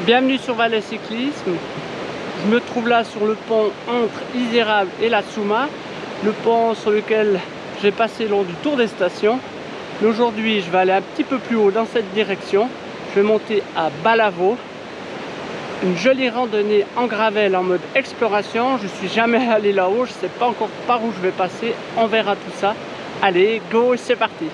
Bienvenue sur Valais Cyclisme. Je me trouve là sur le pont entre Isérable et la Tsouma, le pont sur lequel j'ai passé lors du tour des stations. Aujourd'hui, je vais aller un petit peu plus haut dans cette direction. Je vais monter à Balavo. Une jolie randonnée en gravel en mode exploration. Je suis jamais allé là-haut, je ne sais pas encore par où je vais passer. On verra tout ça. Allez, go, c'est parti.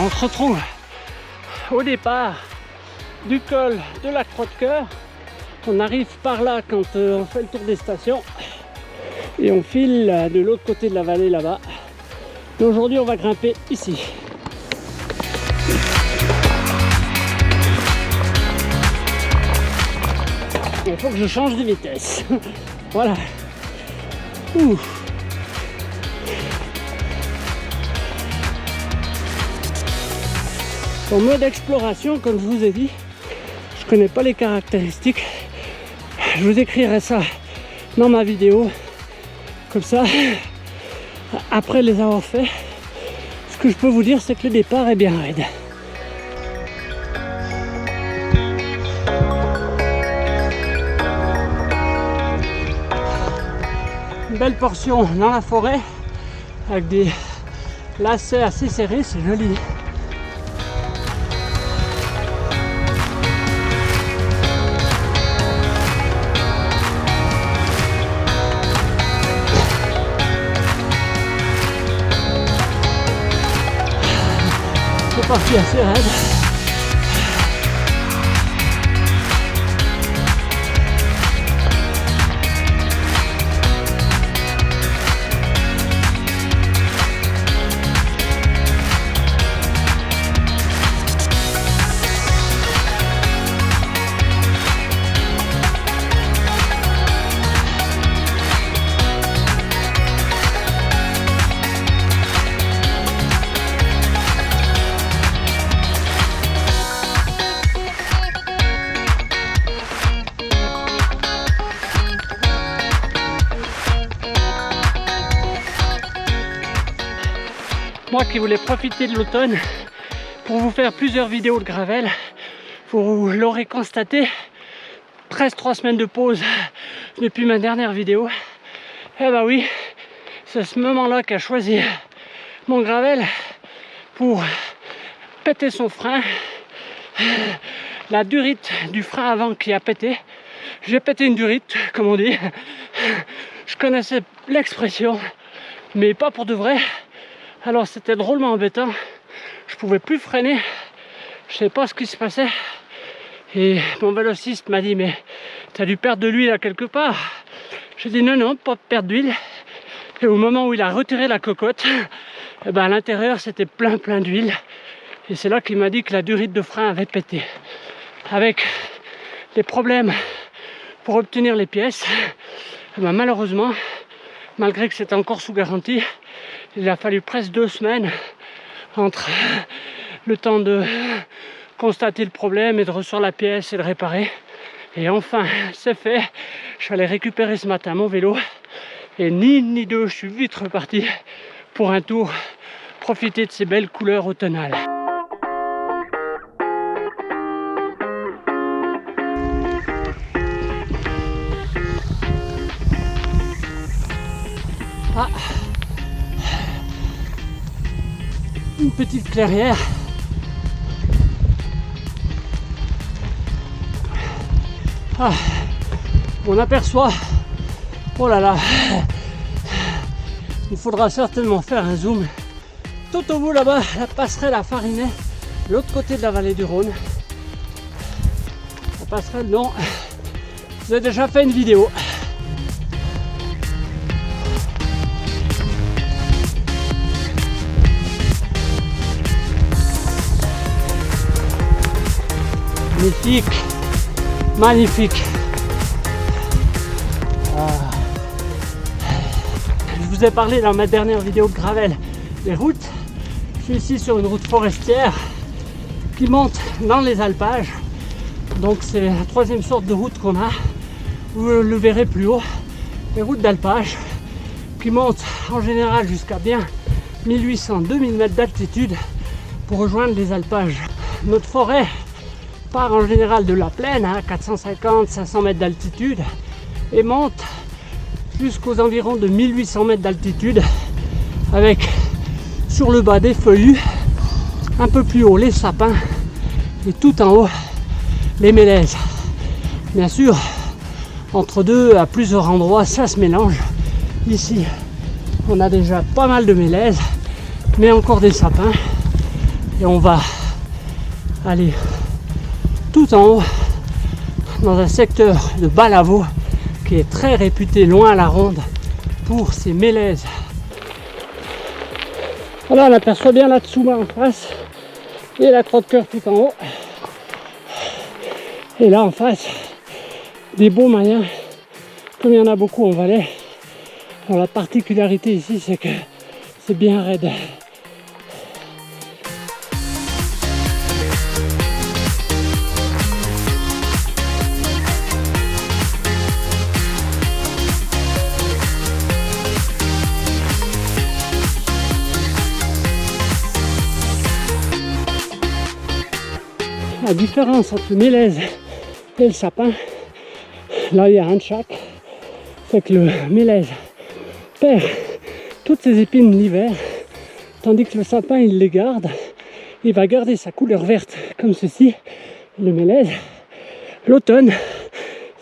On se retrouve au départ du col de la Croix de Cœur. On arrive par là quand on fait le tour des stations et on file de l'autre côté de la vallée là-bas. Aujourd'hui on va grimper ici. Il faut que je change de vitesse. Voilà. Ouh. En mode exploration, comme je vous ai dit, je connais pas les caractéristiques. Je vous écrirai ça dans ma vidéo. Comme ça, après les avoir fait, ce que je peux vous dire, c'est que le départ est bien raide. Une belle portion dans la forêt, avec des lacets assez serrés, c'est joli. C'est parti assez raide. Moi qui voulais profiter de l'automne pour vous faire plusieurs vidéos de gravel, vous l'aurez constaté, presque 3 semaines de pause depuis ma dernière vidéo. Eh bah oui, c'est ce moment-là qu'a choisi mon gravel pour péter son frein. La durite du frein avant qui a pété. J'ai pété une durite, comme on dit. Je connaissais l'expression, mais pas pour de vrai. Alors c'était drôlement embêtant, je pouvais plus freiner, je sais pas ce qui se passait. Et mon vélociste m'a dit, mais t'as dû perdre de l'huile à quelque part. J'ai dit non, pas de perdre d'huile. Et au moment où il a retiré la cocotte, eh ben à l'intérieur c'était plein d'huile. Et c'est là qu'il m'a dit que la durite de frein avait pété. Avec des problèmes pour obtenir les pièces, eh ben malheureusement, malgré que c'était encore sous garantie, il a fallu presque 2 semaines entre le temps de constater le problème et de recevoir la pièce et de réparer. Et enfin, c'est fait. Je suis allé récupérer ce matin mon vélo. Et ni une ni deux, je suis vite reparti pour un tour, profiter de ces belles couleurs automnales. Ah, une petite clairière. Ah, on aperçoit, oh là là, il faudra certainement faire un zoom. Tout au bout là-bas, la passerelle à Farinay, de l'autre côté de la vallée du Rhône. La passerelle, non, vous avez déjà fait une vidéo. Magnifique, magnifique. Je vous ai parlé dans ma dernière vidéo de gravel des routes. Je suis ici sur une route forestière qui monte dans les alpages. Donc c'est la troisième sorte de route qu'on a. Vous le verrez plus haut, les routes d'alpage qui montent en général jusqu'à bien 1800-2000 mètres d'altitude pour rejoindre les alpages. Notre forêt part en général de la plaine à 450-500 mètres d'altitude et monte jusqu'aux environs de 1800 mètres d'altitude avec sur le bas des feuillus, un peu plus haut les sapins et tout en haut les mélèzes. Bien sûr, entre deux à plusieurs endroits ça se mélange. Ici on a déjà pas mal de mélèzes mais encore des sapins et on va aller tout en haut dans un secteur de Balavo qui est très réputé loin à la ronde pour ses mélèzes. Voilà, on aperçoit bien la Tsuma en face et la croix de cœur tout en haut. Et là en face, des beaux mayens, comme il y en a beaucoup en Valais. Alors, la particularité ici, c'est que c'est bien raide. La différence entre le mélèze et le sapin, là il y a un de chaque, c'est que le mélèze perd toutes ses épines l'hiver, tandis que le sapin il les garde, il va garder sa couleur verte comme ceci. Le mélèze, l'automne,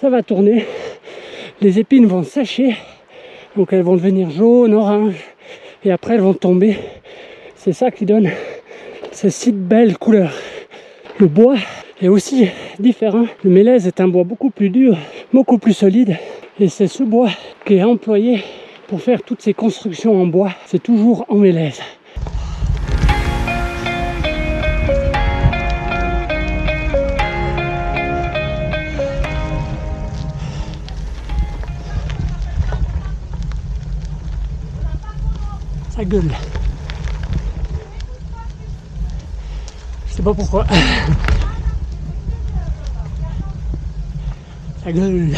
ça va tourner, les épines vont sécher, donc elles vont devenir jaunes, orange, et après elles vont tomber. C'est ça qui donne ces si belles couleurs. Le bois est aussi différent. Le mélèze est un bois beaucoup plus dur, beaucoup plus solide. Et c'est ce bois qui est employé pour faire toutes ces constructions en bois. C'est toujours en mélèze. Ça gueule. Je sais pas pourquoi. Ça gueule.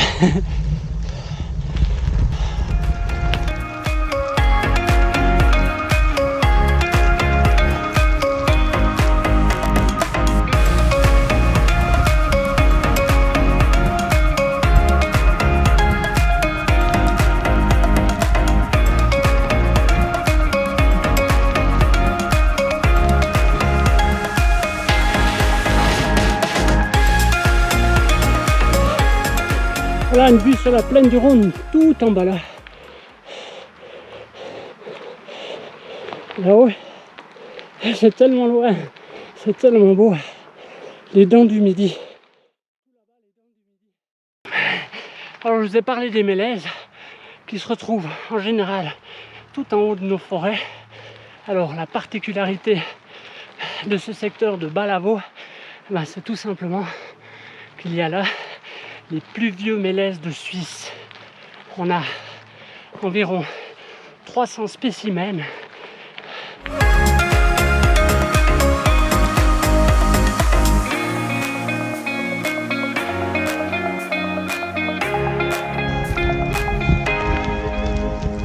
Voilà une vue sur la plaine du Rhône, tout en bas là. Là-haut, c'est tellement loin, c'est tellement beau. Les dents du Midi. Alors je vous ai parlé des mélèzes qui se retrouvent en général tout en haut de nos forêts. Alors la particularité de ce secteur de Balavo, c'est tout simplement qu'il y a là les plus vieux mélèzes de Suisse. On a environ 300 spécimens.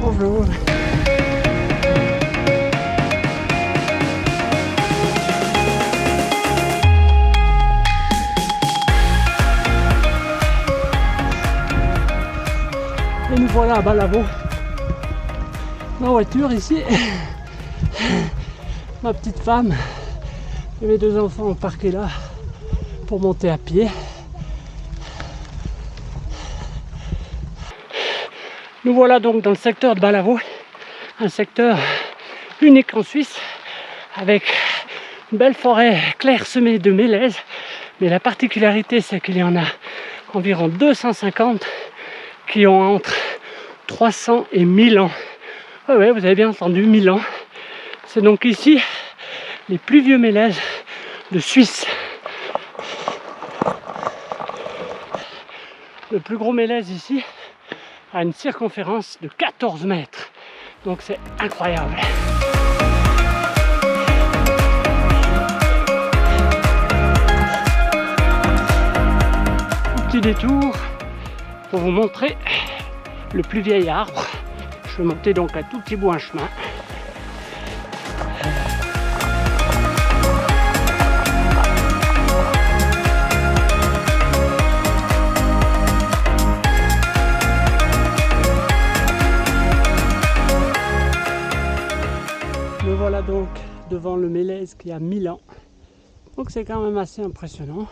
Bonjour. Et nous voilà à Balavo. Ma voiture ici. Ma petite femme et mes deux enfants ont parqué là pour monter à pied. Nous voilà donc dans le secteur de Balavo, un secteur unique en Suisse avec une belle forêt clairsemée de mélèzes. Mais la particularité, c'est qu'il y en a environ 250 qui ont entre 300 et 1000 ans. Ouais, vous avez bien entendu, 1000 ans. C'est donc ici les plus vieux mélèzes de Suisse. Le plus gros mélèze ici a une circonférence de 14 mètres. Donc c'est incroyable. Petit détour pour vous montrer le plus vieil arbre. Je vais monter donc un tout petit bout un chemin. Me voilà donc devant le mélèze qui a 1000 ans. Donc c'est quand même assez impressionnant.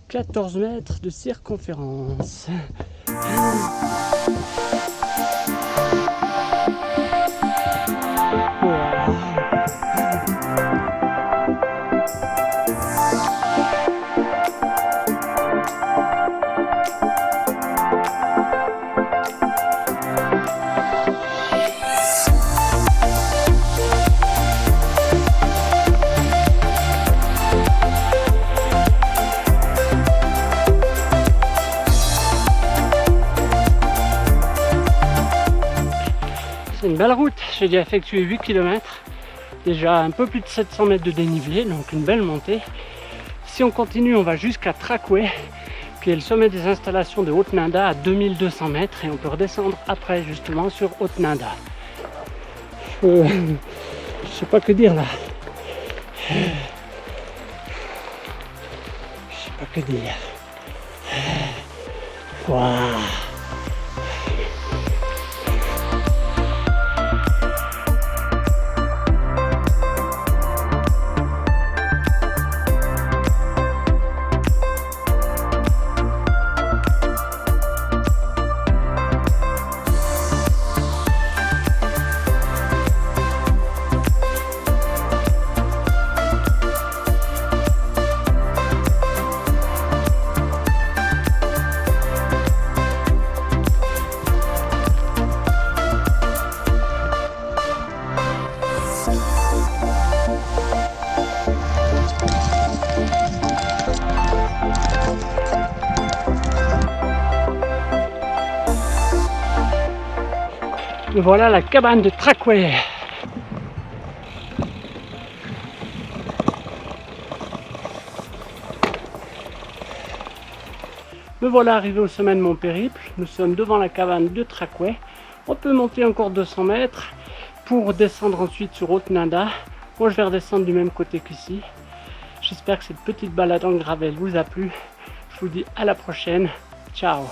14 mètres de circonférence. Voilà. C'est une belle route, j'ai déjà effectué 8 km, déjà un peu plus de 700 mètres de dénivelé, donc une belle montée. Si on continue, on va jusqu'à Trakwe, qui est le sommet des installations de Haute-Nanda à 2200 mètres, et on peut redescendre après justement sur Haute-Nanda. Je sais pas que dire là. Je sais pas que dire. Waouh. Voilà la cabane de Trakwe. Me voilà arrivé au sommet de mon périple. Nous sommes devant la cabane de Trakwe. On peut monter encore 200 mètres pour descendre ensuite sur Haute-Nanda. Moi je vais redescendre du même côté qu'ici. J'espère que cette petite balade en gravel vous a plu. Je vous dis à la prochaine. Ciao.